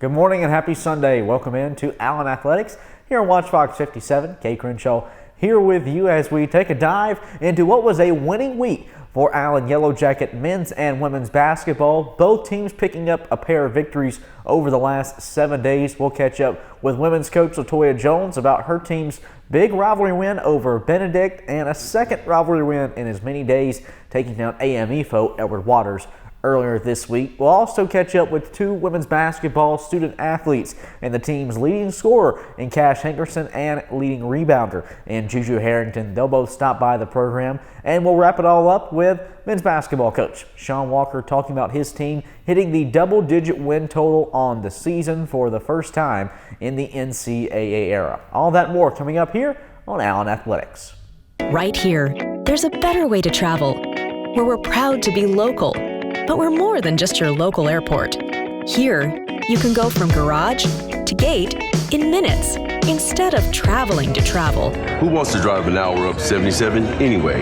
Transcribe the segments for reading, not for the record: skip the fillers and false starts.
Good morning and happy Sunday. Welcome in to Allen Athletics here on WACH-FOX 57. Kay Crenshaw here with you as we take a dive into what was a winning week for Allen Yellow Jacket men's and women's basketball. Both teams picking up a pair of victories over the last 7 days. We'll catch up with women's coach LaToya Jones about her team's big rivalry win over Benedict and a second rivalry win in as many days, taking down AME foe Edward Waters earlier this week. We'll also catch up with two women's basketball student athletes and the team's leading scorer in Cash Henderson and leading rebounder in Juju Harrington. They'll both stop by the program, and we'll wrap it all up with men's basketball coach Sean Walker talking about his team hitting the double-digit win total on the season for the first time in the NCAA era. All that more coming up here on Allen Athletics. Right here, there's a better way to travel, where we're proud to be local. But we're more than just your local airport. Here, you can go from garage to gate in minutes instead of traveling to travel. Who wants to drive an hour up 77 anyway?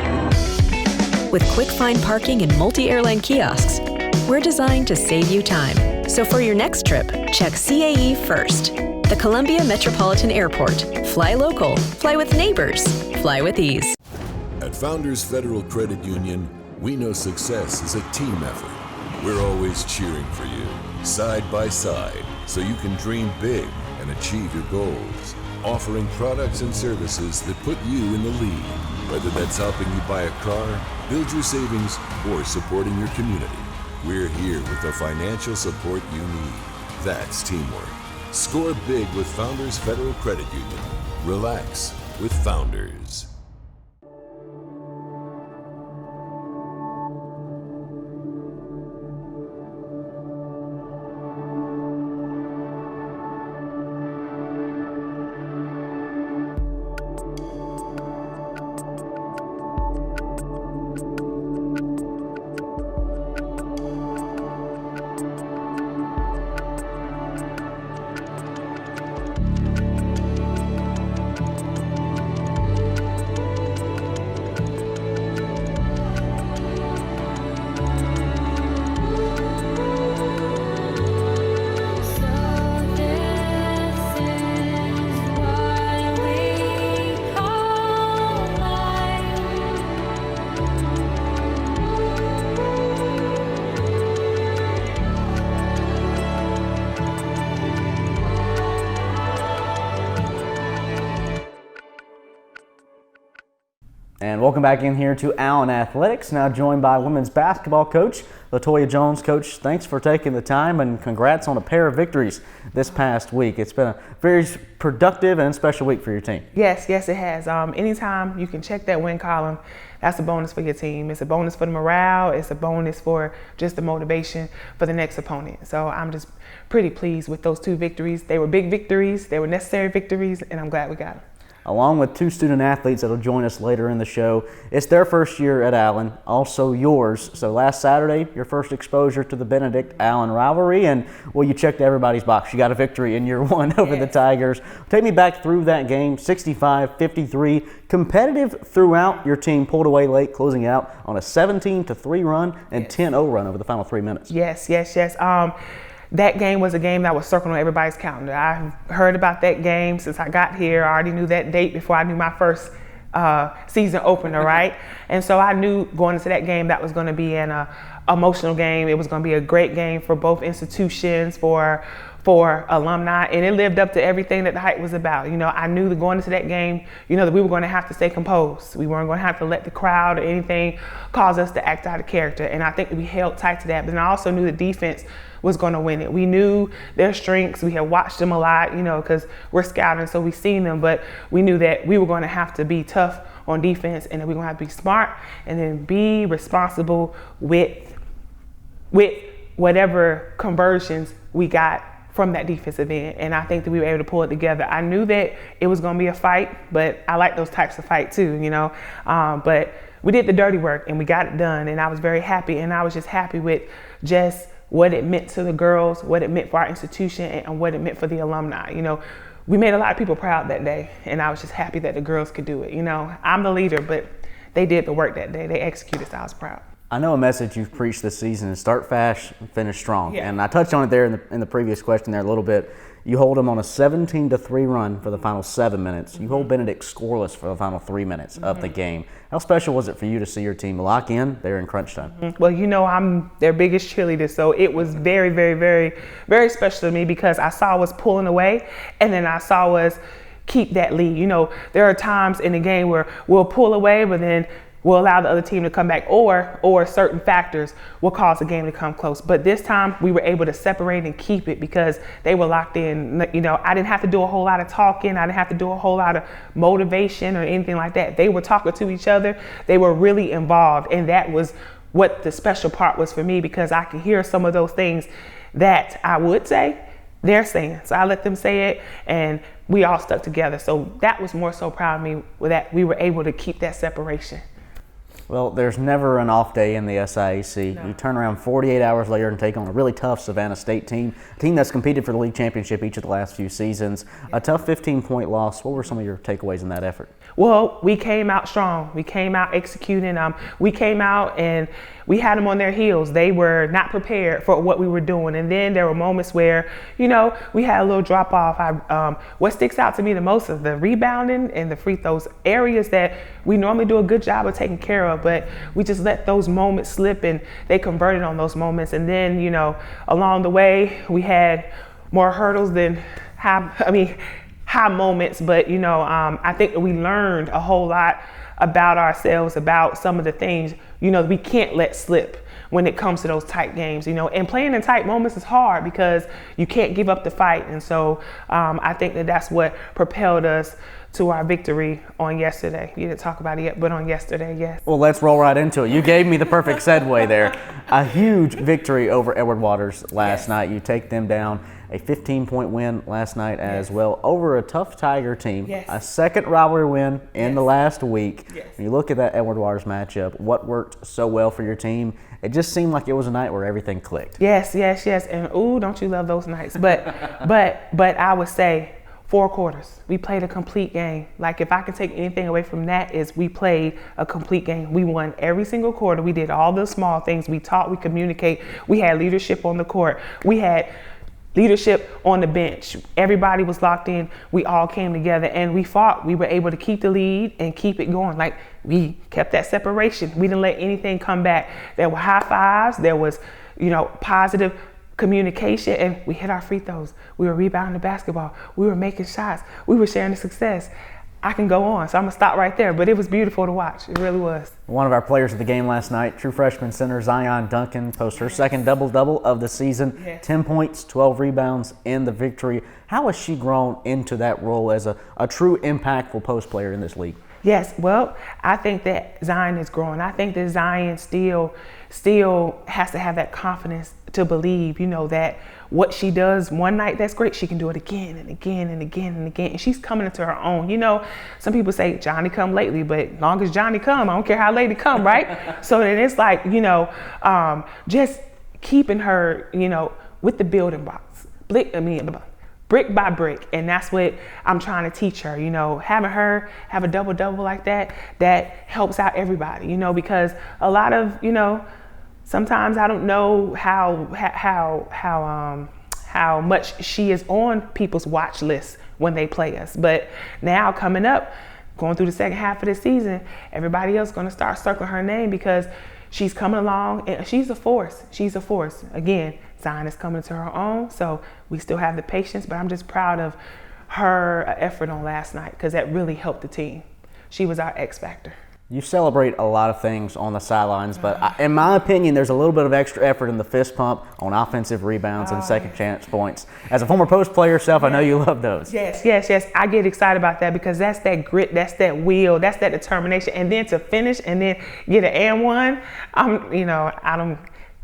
With quick find parking and multi-airline kiosks, we're designed to save you time. So for your next trip, check CAE first. The Columbia Metropolitan Airport. Fly local, fly with neighbors, fly with ease. At Founders Federal Credit Union, we know success is a team effort. We're always cheering for you, side by side, so you can dream big and achieve your goals. Offering products and services that put you in the lead, whether that's helping you buy a car, build your savings, or supporting your community. We're here with the financial support you need. That's teamwork. Score big with Founders Federal Credit Union. Relax with Founders. And welcome back in here to Allen Athletics, now joined by women's basketball coach LaToya Jones. Coach, thanks for taking the time and congrats on a pair of victories this past week. It's been a very productive and special week for your team. Yes, it has. Anytime you can check that win column, that's a bonus for your team. It's a bonus for the morale. It's a bonus for just the motivation for the next opponent. So I'm just pretty pleased with those two victories. They were big victories. They were necessary victories, and I'm glad we got them. Along with two student athletes that will join us later in the show. It's their first year at Allen, also yours. So last Saturday, your first exposure to the Benedict-Allen rivalry, and well, you checked everybody's box. You got a victory in year one over the Tigers. Take me back through that game, 65-53. Competitive throughout. Your team pulled away late, closing out on a 17-3 run and 10-0 run over the final 3 minutes. Yes. That game was a game that was circled on everybody's calendar. I heard about that game since I got here. I already knew that date before I knew my first season opener, right? And so I knew going into that game that was going to be an emotional game. It was going to be a great game for both institutions, for alumni, and it lived up to everything that the hype was about. You know, I knew that going into that game, that we were going to have to stay composed. We weren't going to have to let the crowd or anything cause us to act out of character, and I think that we held tight to that. But then I also knew the defense was going to win it. We knew their strengths. We had watched them a lot, because we're scouting, so we've seen them, but we knew that we were going to have to be tough on defense, and that we're going to have to be smart and then be responsible with whatever conversions we got from that defensive end. And I think that we were able to pull it together. I knew that it was going to be a fight, but I like those types of fight too, but we did the dirty work and we got it done, and I was very happy. And I was just happy with just what it meant to the girls, what it meant for our institution, and what it meant for the alumni. We made a lot of people proud that day, and I was just happy that the girls could do it. I'm the leader, but they did the work that day. They executed, so I was proud. I know a message you've preached this season is start fast, finish strong. Yeah. And I touched on it there in the previous question there a little bit. You hold them on a 17-3 run for the final 7 minutes. You hold Benedict scoreless for the final 3 minutes of the game. How special was it for you to see your team lock in there in crunch time? Well, you know, I'm their biggest cheerleader, so it was very, very, very, very special to me because I saw us pulling away, and then I saw us keep that lead. You know, there are times in the game where we'll pull away, but then we'll allow the other team to come back, or certain factors will cause the game to come close. But this time we were able to separate and keep it because they were locked in. You know, I didn't have to do a whole lot of talking. I didn't have to do a whole lot of motivation or anything like that. They were talking to each other. They were really involved. And that was what the special part was for me, because I could hear some of those things that I would say, they're saying. So I let them say it, and we all stuck together. So that was more so proud of me, that we were able to keep that separation. Well, there's never an off day in the SIAC. No. You turn around 48 hours later and take on a really tough Savannah State team, a team that's competed for the league championship each of the last few seasons. A tough 15-point loss. What were some of your takeaways in that effort? Well, we came out strong. We came out executing. We came out and we had them on their heels. They were not prepared for what we were doing. And then there were moments where, you know, we had a little drop off. What sticks out to me the most is the rebounding and the free throws, areas that we normally do a good job of taking care of, but we just let those moments slip, and they converted on those moments. And then, you know, along the way, we had more hurdles than high moments, but, you know, I think that we learned a whole lot about ourselves, about some of the things, you know, we can't let slip when it comes to those tight games, you know. And playing in tight moments is hard because you can't give up the fight. And so I think that that's what propelled us to our victory on yesterday. You didn't talk about it yet, but on yesterday, yes. Well, let's roll right into it. You gave me the perfect segue there. A huge victory over Edward Waters last night. You take them down. A 15-point win last night as well over a tough Tiger team. Yes. A second rivalry win in the last week. Yes. When you look at that Edward Waters matchup, what worked so well for your team? It just seemed like it was a night where everything clicked. Yes. And ooh, don't you love those nights? But I would say 4 quarters. We played a complete game. Like, if I can take anything away from that, is we played a complete game. We won every single quarter. We did all the small things. We taught, we communicate. We had leadership on the court. We had leadership on the bench. Everybody was locked in. We all came together and we fought. We were able to keep the lead and keep it going. Like, we kept that separation. We didn't let anything come back. There were high fives. There was, you know, positive communication, and we hit our free throws. We were rebounding the basketball. We were making shots. We were sharing the success. I can go on, so I'm gonna stop right there, but it was beautiful to watch. It really was. One of our players of the game last night, true freshman center Zion Duncan, posts her second double-double of the season. Yes. 10 points, 12 rebounds in the victory. How has she grown into that role as a true impactful post player in this league? Yes, well, I think that Zion is growing. I think that Zion still has to have that confidence to believe, you know, that what she does one night, that's great. She can do it again and again and again and again. And she's coming into her own. You know, some people say Johnny come lately, but long as Johnny come, I don't care how late it come, right? So then it's like, you know, just keeping her, you know, with the building blocks, brick by brick. And that's what I'm trying to teach her, you know, having her have a double-double like that, that helps out everybody, you know, because a lot of, you know, sometimes I don't know how much she is on people's watch list when they play us. But now coming up, going through the second half of the season, everybody else is going to start circling her name because she's coming along and she's a force. She's a force. Again, Zion is coming to her own, so we still have the patience, but I'm just proud of her effort on last night because that really helped the team. She was our X factor. You celebrate a lot of things on the sidelines, but in my opinion, there's a little bit of extra effort in the fist pump on offensive rebounds and second chance points. As a former post player yourself, I know you love those. Yes. I get excited about that because that's that grit, that's that will, that's that determination. And then to finish and then get an and one,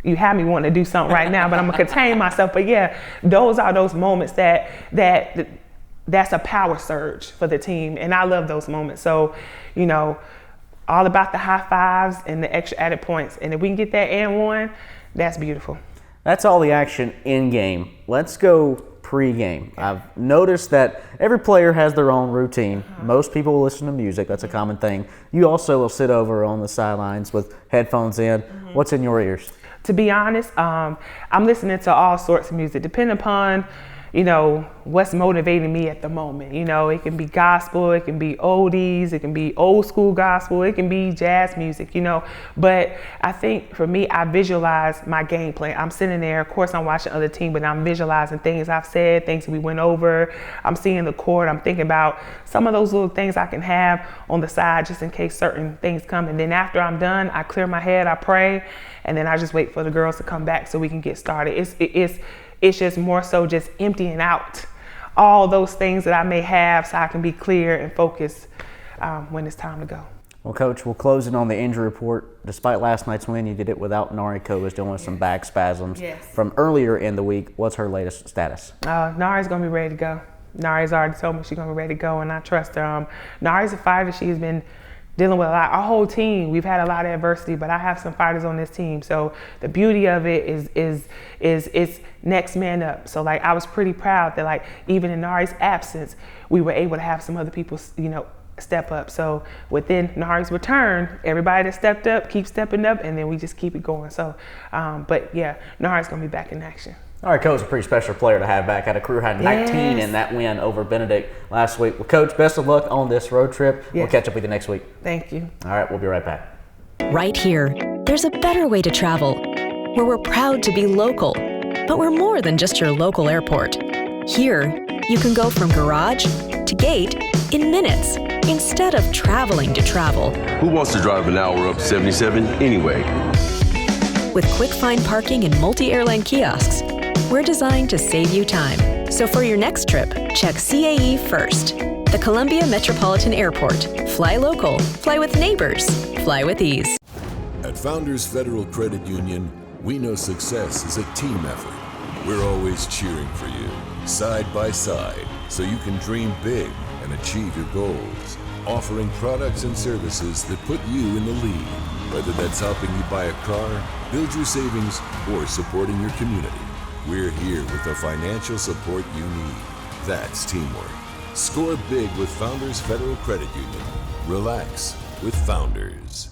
you have me wanting to do something right now, but I'm gonna contain myself. But yeah, those are those moments that's a power surge for the team. And I love those moments. So, you know, all about the high fives and the extra added points. And if we can get that and one, that's beautiful. That's all the action in game. Let's go pregame. I've noticed that every player has their own routine. Most people will listen to music. That's a common thing. You also will sit over on the sidelines with headphones in. What's in your ears? To be honest, I'm listening to all sorts of music, depending upon, what's motivating me at the moment. It can be gospel, it can be oldies, it can be old school gospel, it can be jazz music, But I think for me, I visualize my game plan. I'm sitting there, of course I'm watching other team, but I'm visualizing things I've said, things we went over. I'm seeing the court, I'm thinking about some of those little things I can have on the side just in case certain things come. And then after I'm done, I clear my head, I pray, and then I just wait for the girls to come back so we can get started. It's just more so just emptying out all those things that I may have so I can be clear and focused when it's time to go. Well, Coach, we'll close it on the injury report. Despite last night's win, you did it without Nari Cobas dealing with some back spasms from earlier in the week. What's her latest status? Nari's going to be ready to go. Nari's already told me she's going to be ready to go, and I trust her. Nari's a fighter. She's been dealing with a lot. Our whole team, we've had a lot of adversity, but I have some fighters on this team. So the beauty of it is next man up. So I was pretty proud that even in Nari's absence, we were able to have some other people, step up. So within Nari's return, everybody that stepped up, keep stepping up, and then we just keep it going. So, but yeah, Nari's gonna be back in action. All right, Coach, a pretty special player to have back. Had a career high 19 in that win over Benedict last week. Well, Coach, best of luck on this road trip. We'll catch up with you next week. Thank you. All right, we'll be right back. Right here, there's a better way to travel, where we're proud to be local, but we're more than just your local airport. Here, you can go from garage to gate in minutes, instead of traveling to travel. Who wants to drive an hour up 77 anyway? With quick find parking and multi-airline kiosks, we're designed to save you time. So for your next trip, check CAE first. The Columbia Metropolitan Airport. Fly local, fly with neighbors, fly with ease. At Founders Federal Credit Union, we know success is a team effort. We're always cheering for you, side by side, so you can dream big and achieve your goals. Offering products and services that put you in the lead, whether that's helping you buy a car, build your savings, or supporting your community. We're here with the financial support you need. That's teamwork. Score big with Founders Federal Credit Union. Relax with Founders.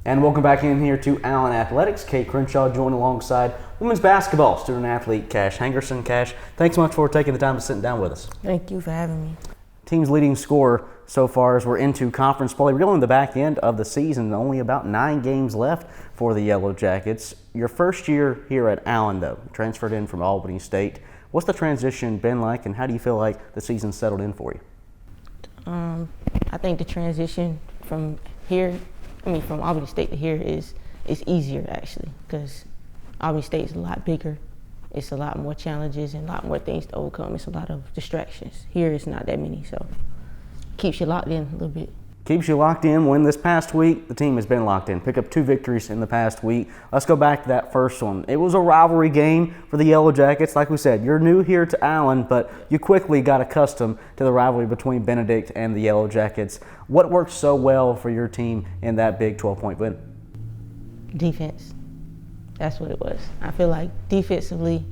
And welcome back in here to Allen Athletics. Kate Crenshaw joined alongside women's basketball student athlete Cash Hangerson. Cash, thanks so much for taking the time to sit down with us. Thank you for having me. Team's leading scorer so far as we're into conference play, really in the back end of the season, only about 9 games left for the Yellow Jackets. Your first year here at Allen, though, transferred in from Albany State. What's the transition been like, and how do you feel like the season settled in for you? I think the transition from Albany State to here is easier, actually, because Albany State is a lot bigger. It's a lot more challenges and a lot more things to overcome. It's a lot of distractions. Here, it's not that many, so keeps you locked in a little bit. Keeps you locked in. When this past week, the team has been locked in. Pick up 2 victories in the past week. Let's go back to that first one. It was a rivalry game for the Yellow Jackets. Like we said, you're new here to Allen, but you quickly got accustomed to the rivalry between Benedict and the Yellow Jackets. What worked so well for your team in that big 12-point win? Defense. That's what it was. I feel like defensively,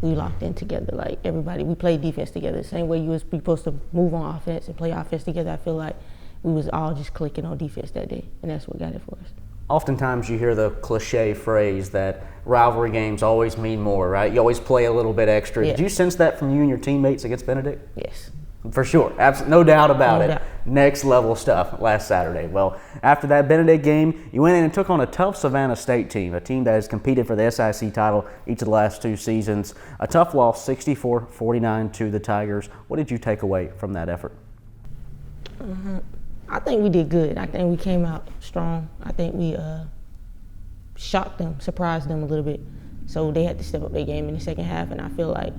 we locked in together. Like everybody, we played defense together. The same way you was supposed to move on offense and play offense together. I feel like we was all just clicking on defense that day, and that's what got it for us. Oftentimes you hear the cliche phrase that rivalry games always mean more, right? You always play a little bit extra. Yeah. Did you sense that from you and your teammates against Benedict? Yes. For sure. No doubt about No it. doubt. Next level stuff last Saturday. Well, after that Benedict game, you went in and took on a tough Savannah State team, a team that has competed for the SIC title each of the last 2 seasons. A tough loss, 64-49 to the Tigers. What did you take away from that effort? I think we did good. I think we came out strong. I think we shocked them, surprised them a little bit. So they had to step up their game in the second half, and I feel like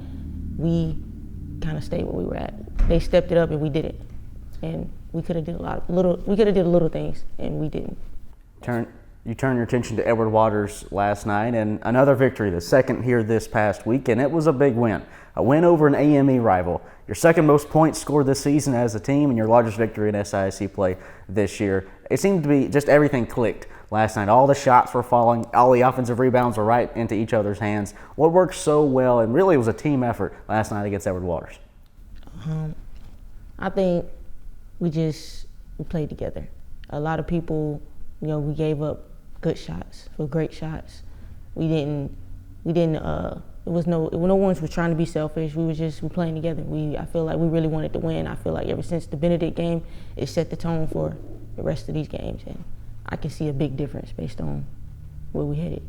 we kind of stayed where we were at. They stepped it up and we didn't. And we could have did a little things, and we didn't. You turn your attention to Edward Waters last night and another victory, the second here this past week, and it was a big win. A win over an AME rival. Your second most points scored this season as a team and your largest victory in SIAC play this year. It seemed to be just everything clicked last night. All the shots were falling. All the offensive rebounds were right into each other's hands. What worked so well, and really it was a team effort last night against Edward Waters? I think we played together. A lot of people, we gave up good shots for great shots. No one's was trying to be selfish. We're playing together. I feel like we really wanted to win. I feel like ever since the Benedict game, it set the tone for the rest of these games, and I can see a big difference based on where we headed.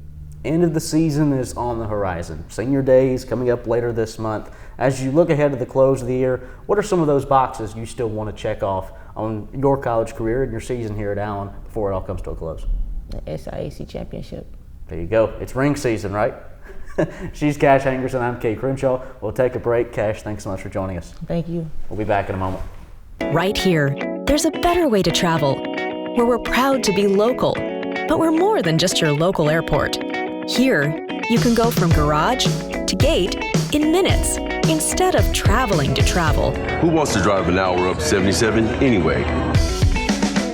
End of the season is on the horizon. Senior days coming up later this month. As you look ahead to the close of the year, what are some of those boxes you still want to check off on your college career and your season here at Allen before it all comes to a close? The SIAC championship. There you go. It's ring season, right? She's Cash Hangerson. I'm Kate Crenshaw. We'll take a break. Cash, thanks so much for joining us. Thank you. We'll be back in a moment. Right here, there's a better way to travel, where we're proud to be local, but we're more than just your local airport. Here, you can go from garage to gate in minutes instead of traveling to travel. Who wants to drive an hour up 77 anyway?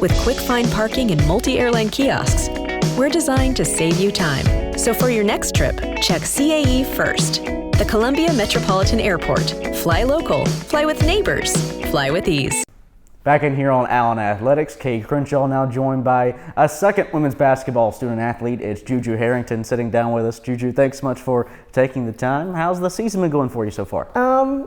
With quick find parking and multi-airline kiosks, we're designed to save you time. So for your next trip, check CAE first. The Columbia Metropolitan Airport. Fly local, fly with neighbors, fly with ease. Back in here on Allen Athletics, Kate Crenshaw now joined by a second women's basketball student athlete. It's Juju Harrington sitting down with us. Juju, thanks so much for taking the time. How's the season been going for you so far?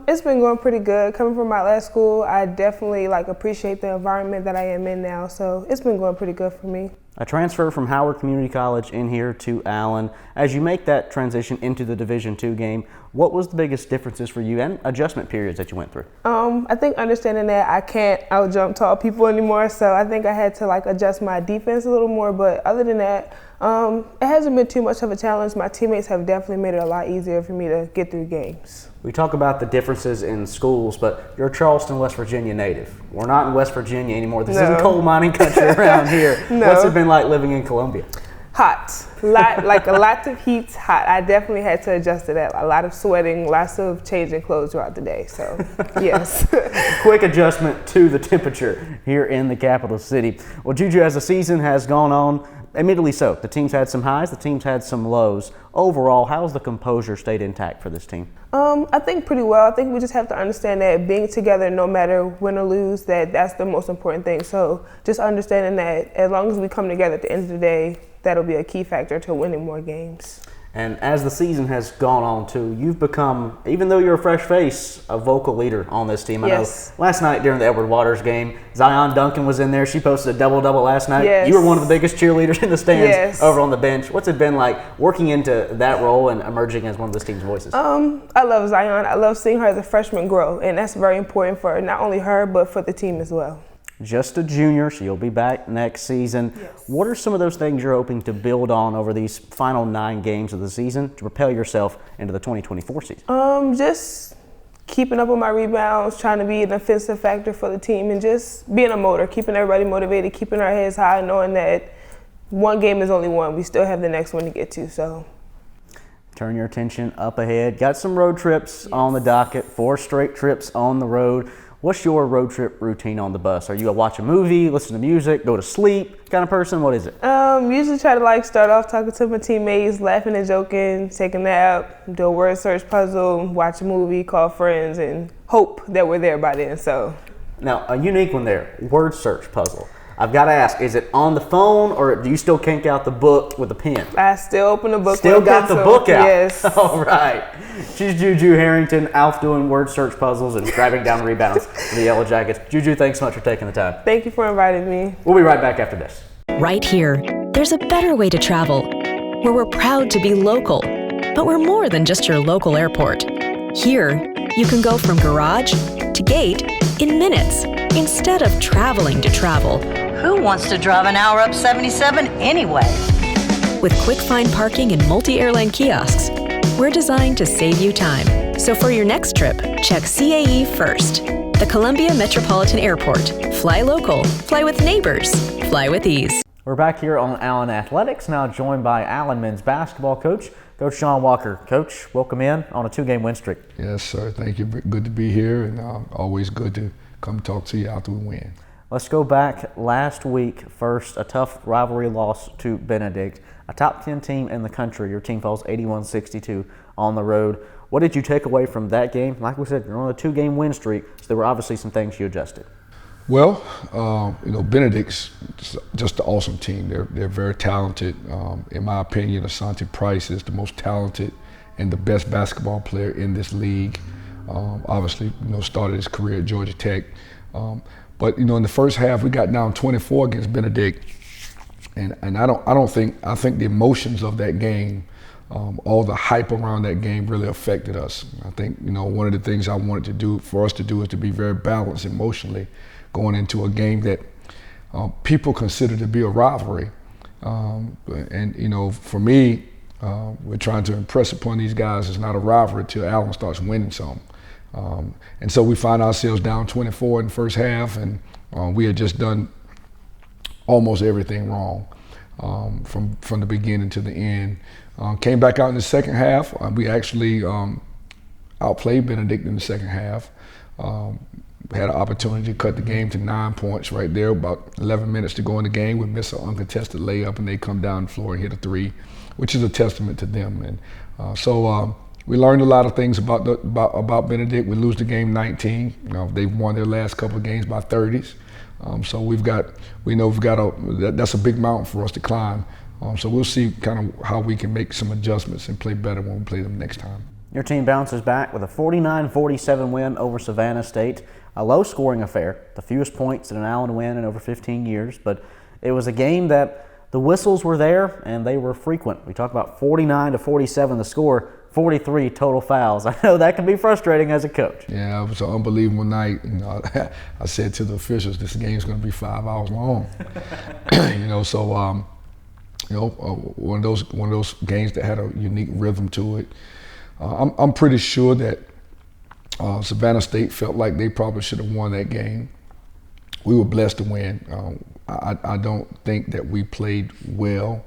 It's been going pretty good. Coming from my last school, I definitely appreciate the environment that I am in now. So it's been going pretty good for me. A transfer from Howard Community College in here to Allen. As you make that transition into the Division II game, what was the biggest differences for you and adjustment periods that you went through? I think understanding that I can't out-jump tall people anymore, so I think I had to adjust my defense a little more, but other than that, it hasn't been too much of a challenge. My teammates have definitely made it a lot easier for me to get through games. We talk about the differences in schools, but you're a Charleston, West Virginia native. We're not in West Virginia anymore. This isn't coal mining country around here. No. What's it been like living in Columbia? Hot. A lot of heat, hot. I definitely had to adjust to that. A lot of sweating, lots of changing clothes throughout the day. So, yes. Quick adjustment to the temperature here in the capital city. Well, Juju, as the season has gone on, admittedly so, the team's had some highs, the team's had some lows. Overall, how's the composure stayed intact for this team? I think pretty well. I think we just have to understand that being together, no matter win or lose, that's the most important thing. So just understanding that as long as we come together at the end of the day, that'll be a key factor to winning more games. And as the season has gone on too, you've become, even though you're a fresh face, a vocal leader on this team. I know last night during the Edward Waters game, Zion Duncan was in there. She posted a double-double last night. Yes. You were one of the biggest cheerleaders in the stands Yes. over on the bench. What's it been like working into that role and emerging as one of this team's voices? I love Zion. I love seeing her as a freshman grow, and that's very important for not only her, but for the team as well. Just a junior, so you'll be back next season. Yes. What are some of those things you're hoping to build on over these final 9 games of the season to propel yourself into the 2024 season? Just keeping up on my rebounds, trying to be an offensive factor for the team, and just being a motor, keeping everybody motivated, keeping our heads high, knowing that one game is only one. We still have the next one to get to, so. Turn your attention up ahead. Got some road trips on the docket, 4 straight trips on the road. What's your road trip routine on the bus? Are you a watch a movie, listen to music, go to sleep kind of person? What is it? Usually try to start off talking to my teammates, laughing and joking, take a nap, do a word search puzzle, watch a movie, call friends, and hope that we're there by then. So. Now, a unique one there, word search puzzle. I've got to ask, is it on the phone or do you still kink out the book with a pen? I still open the book Still with a got pencil. the book out. Yes. All right. She's Juju Harrington, out doing word search puzzles and grabbing down rebounds for the Yellow Jackets. Juju, thanks so much for taking the time. Thank you for inviting me. We'll be right back after this. Right here, there's a better way to travel, where we're proud to be local, but we're more than just your local airport. Here, you can go from garage to gate in minutes instead of traveling to travel. Who wants to drive an hour up 77 anyway? With quick find parking and multi-airline kiosks, we're designed to save you time. So for your next trip, check CAE first. The Columbia Metropolitan Airport. Fly local, fly with neighbors, fly with ease. We're back here on Allen Athletics, now joined by Allen men's basketball coach, Coach Sean Walker. Coach, welcome in on a 2-game win streak. Yes, sir. Thank you. Good to be here, and always good to come talk to you after we win. Let's go back last week. First, a tough rivalry loss to Benedict, a top 10 team in the country. Your team falls 81-62 on the road. What did you take away from that game? Like we said, you're on a 2-game win streak, so there were obviously some things you adjusted. Well, Benedict's just an awesome team. They're very talented. In my opinion, Asante Price is the most talented and the best basketball player in this league. Obviously, started his career at Georgia Tech. But in the first half, we got down 24 against Benedict, and I think the emotions of that game, all the hype around that game really affected us. I think one of the things I wanted for us to do is to be very balanced emotionally, going into a game that people consider to be a rivalry. And for me, we're trying to impress upon these guys it's not a rivalry until Allen starts winning some. And so we find ourselves down 24 in the first half, and we had just done almost everything wrong from the beginning to the end. Came back out in the second half. We actually outplayed Benedict in the second half. Had an opportunity to cut the game to 9 points right there, about 11 minutes to go in the game. We miss an uncontested layup, and they come down the floor and hit a 3, which is a testament to them. And so we learned a lot of things about Benedict. We lose the game 19. They've won their last couple of games by 30s. So that's a big mountain for us to climb. So we'll see kind of how we can make some adjustments and play better when we play them next time. Your team bounces back with a 49-47 win over Savannah State. A low-scoring affair, the fewest points in an Allen win in over 15 years, but it was a game that the whistles were there and they were frequent. We talk about 49-47 the score, 43 total fouls. I know that can be frustrating as a coach. Yeah, it was an unbelievable night. I said to the officials, this game's going to be 5 hours long. One of those games that had a unique rhythm to it. I'm pretty sure that Savannah State felt like they probably should have won that game. We were blessed to win. I don't think that we played well.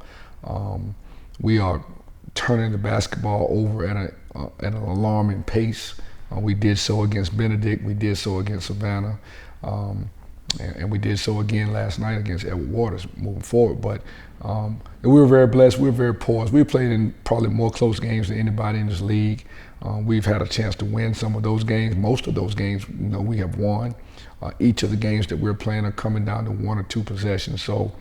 We are turning the basketball over at an alarming pace. We did so against Benedict. We did so against Savannah. And we did so again last night against Edward Waters moving forward. But we were very blessed. We were very poised. We played in probably more close games than anybody in this league. We've had a chance to win some of those games. Most of those games, we have won. Each of the games that we're playing are coming down to 1 or 2 possessions. So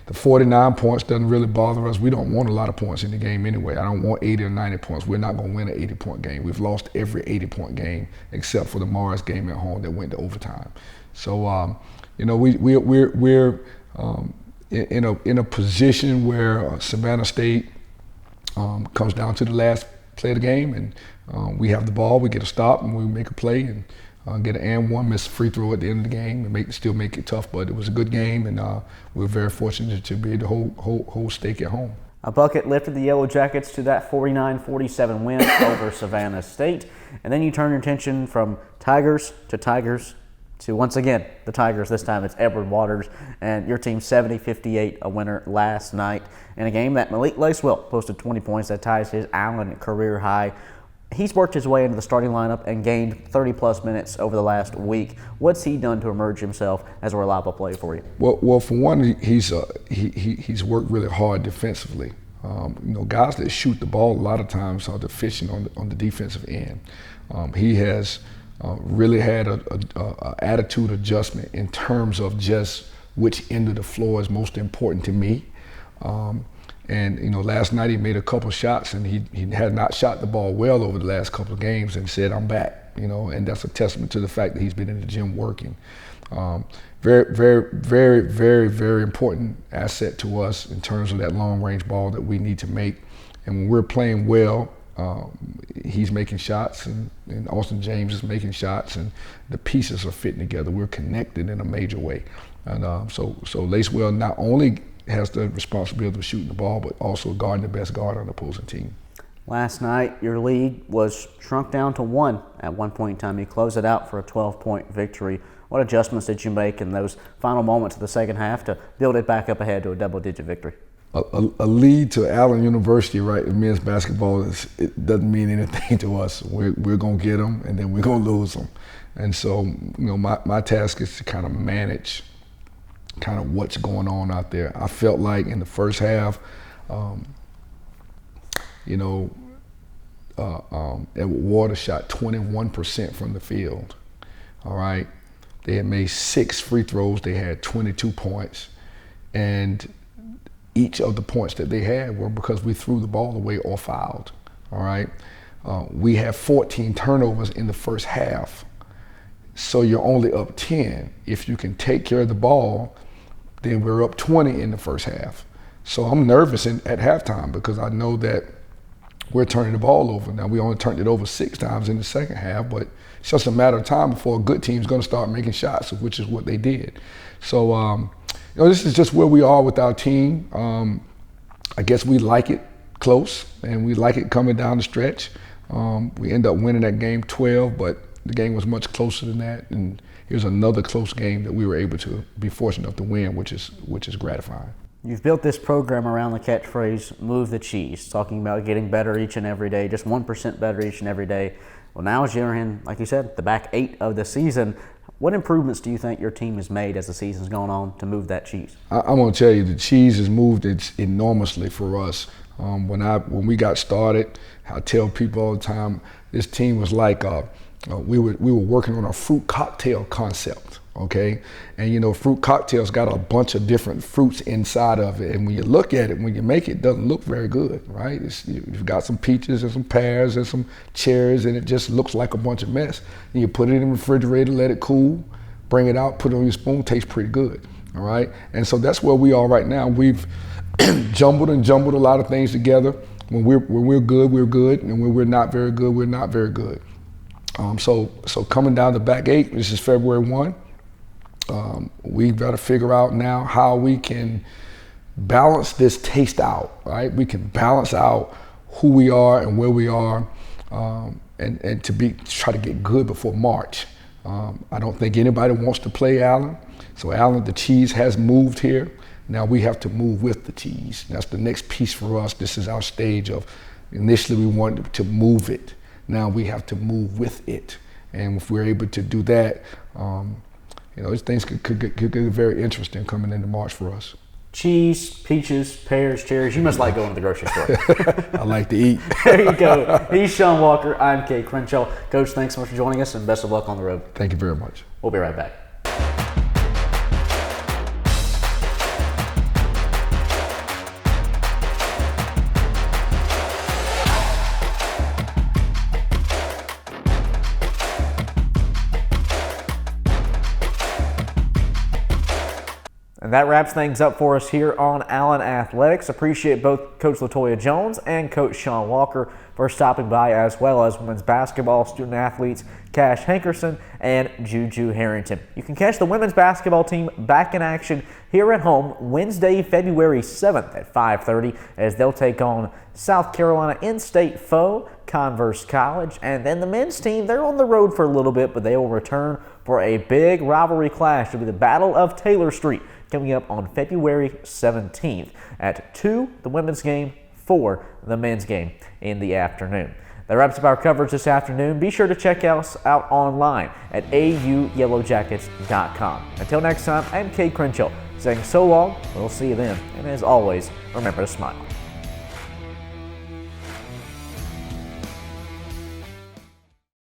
the 49 points doesn't really bother us. We don't want a lot of points in the game anyway. I don't want 80 or 90 points. We're not going to win an 80-point game. We've lost every 80-point game except for the Morris game at home that went to overtime. So, we're in a position where Savannah State comes down to the last play of the game, and we have the ball. We get a stop, and we make a play, and get an and one, miss a free throw at the end of the game, and still make it tough. But it was a good game, and we were very fortunate to be able to hold stake at home. A bucket lifted the Yellow Jackets to that 49-47 win over Savannah State, and then you turn your attention from Tigers to once again the Tigers. This time it's Edward Waters, and your team 70-58, a winner last night in a game that Malik Lacewell posted 20 points. That ties his Allen career high. He's worked his way into the starting lineup and gained 30-plus minutes over the last week. What's he done to emerge himself as a reliable player for you? Well, for one, he's worked really hard defensively. Guys that shoot the ball a lot of times are deficient on the defensive end. He has really had a attitude adjustment in terms of just which end of the floor is most important to me. And last night he made a couple shots, and he had not shot the ball well over the last couple of games, and said, "I'm back." And that's a testament to the fact that he's been in the gym working. Very, very, very, very, very important asset to us in terms of that long-range ball that we need to make. And when we're playing well, he's making shots, and Austin James is making shots, and the pieces are fitting together. We're connected in a major way. And so Lacewell not only has the responsibility of shooting the ball, but also guarding the best guard on the opposing team. Last night, your lead was shrunk down to 1 at one point in time. You closed it out for a 12-point victory. What adjustments did you make in those final moments of the second half to build it back up ahead to a double-digit victory? A lead to Allen University, right, in men's basketball, it doesn't mean anything to us. We're going to get them, and then we're going to lose them. And so, my task is to kind of manage kind of what's going on out there. I felt like in the first half, Edward Waters shot 21% from the field, all right? They had made 6 free throws. They had 22 points. And each of the points that they had were because we threw the ball away or fouled, all right? We had 14 turnovers in the first half. So you're only up 10. If you can take care of the ball, then we're up 20 in the first half. So I'm nervous at halftime because I know that we're turning the ball over. Now, we only turned it over 6 times in the second half, but it's just a matter of time before a good team's going to start making shots, which is what they did. So, this is just where we are with our team. I guess we like it close, and we like it coming down the stretch. We end up winning that game 12, but the game was much closer than that, and here's another close game that we were able to be fortunate enough to win, which is gratifying. You've built this program around the catchphrase, move the cheese, talking about getting better each and every day, just 1% better each and every day. Well, now as you're in, like you said, the back 8 of the season, what improvements do you think your team has made as the season's gone on to move that cheese? I'm going to tell you, the cheese has moved enormously for us. When we got started, I tell people all the time, this team was like we were working on a fruit cocktail concept, okay? And fruit cocktails got a bunch of different fruits inside of it, and when you look at it, when you make it, it doesn't look very good, right? You've got some peaches and some pears and some cherries, and it just looks like a bunch of mess. And you put it in the refrigerator, let it cool, bring it out, put it on your spoon, tastes pretty good, all right? And so that's where we are right now. We've jumbled a lot of things together. When we're good, we're good, and when we're not very good, we're not very good. So coming down the back 8, this is February 1, we've got to figure out now how we can balance this taste out, right? We can balance out who we are and where we are, and try to get good before March. I don't think anybody wants to play Allen. So Allen, the cheese has moved here. Now we have to move with the cheese. That's the next piece for us. This is our stage of, initially we wanted to move it. Now we have to move with it. And if we're able to do that, these things could get very interesting coming into March for us. Cheese, peaches, pears, cherries. You must like going to the grocery store. I like to eat. There you go. He's Sean Walker. I'm Kate Crenshaw. Coach, thanks so much for joining us, and best of luck on the road. Thank you very much. We'll be right back. And that wraps things up for us here on Allen Athletics. Appreciate both Coach LaToya Jones and Coach Sean Walker for stopping by, as well as women's basketball student athletes Cash Hankerson and Juju Harrington. You can catch the women's basketball team back in action here at home Wednesday, February 7th at 5:30 as they'll take on South Carolina in-state foe Converse College. And then the men's team, they're on the road for a little bit, but they will return for a big rivalry clash. It'll be the Battle of Taylor Street coming up on February 17th at 2, the women's game, 4, the men's game in the afternoon. That wraps up our coverage this afternoon. Be sure to check us out online at auyellowjackets.com. Until next time, I'm Kate Crenshaw saying so long. We'll see you then. And as always, remember to smile.